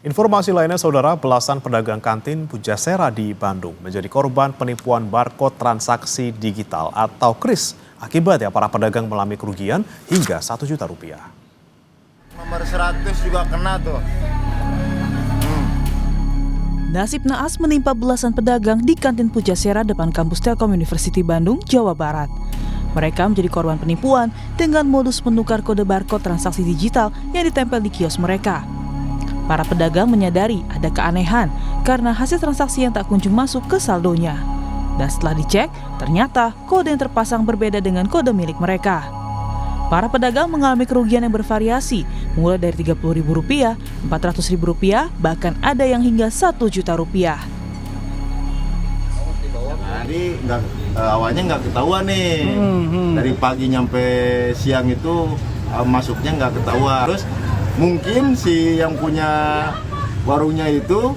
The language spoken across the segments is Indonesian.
Informasi lainnya, saudara, belasan pedagang kantin Pujasera di Bandung menjadi korban penipuan barcode transaksi digital atau KRIS. Akibatnya para pedagang mengalami kerugian hingga 1 juta rupiah. Nomor 100 juga kena tuh. Nasib naas menimpa belasan pedagang di kantin Pujasera depan kampus Telkom University Bandung, Jawa Barat. Mereka menjadi korban penipuan dengan modus menukar kode barcode transaksi digital yang ditempel di kios mereka. Para pedagang menyadari ada keanehan karena hasil transaksi yang tak kunjung masuk ke saldonya. Dan setelah dicek, ternyata kode yang terpasang berbeda dengan kode milik mereka. Para pedagang mengalami kerugian yang bervariasi, mulai dari Rp30.000, Rp400.000, bahkan ada yang hingga Rp1.000.000. Jadi awalnya nggak ketahuan nih. Dari pagi nyampe siang itu masuknya nggak ketahuan. Terus mungkin si yang punya warungnya itu,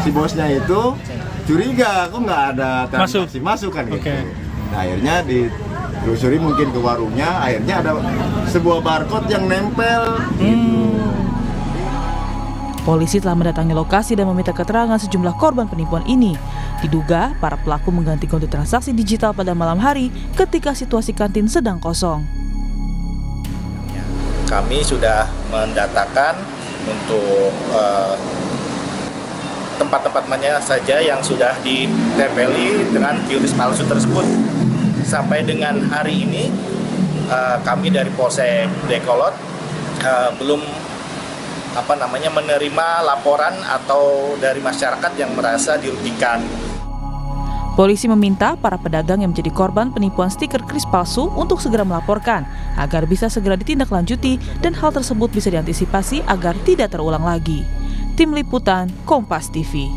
si bosnya itu curiga kok nggak ada transaksi masuk kan gitu. Nah, akhirnya ditelusuri mungkin ke warungnya, akhirnya ada sebuah barcode yang nempel gitu. Polisi telah mendatangi lokasi dan meminta keterangan sejumlah korban penipuan ini. Diduga para pelaku mengganti kode transaksi digital pada malam hari ketika situasi kantin sedang kosong. Kami sudah mendatakan untuk tempat-tempat mana saja yang sudah ditempeli dengan QRIS palsu tersebut. Sampai dengan hari ini kami dari Polsek Dayakolot belum menerima laporan atau dari masyarakat yang merasa dirugikan. Polisi meminta para pedagang yang menjadi korban penipuan stiker KRIS palsu untuk segera melaporkan agar bisa segera ditindaklanjuti dan hal tersebut bisa diantisipasi agar tidak terulang lagi. Tim Liputan Kompas TV.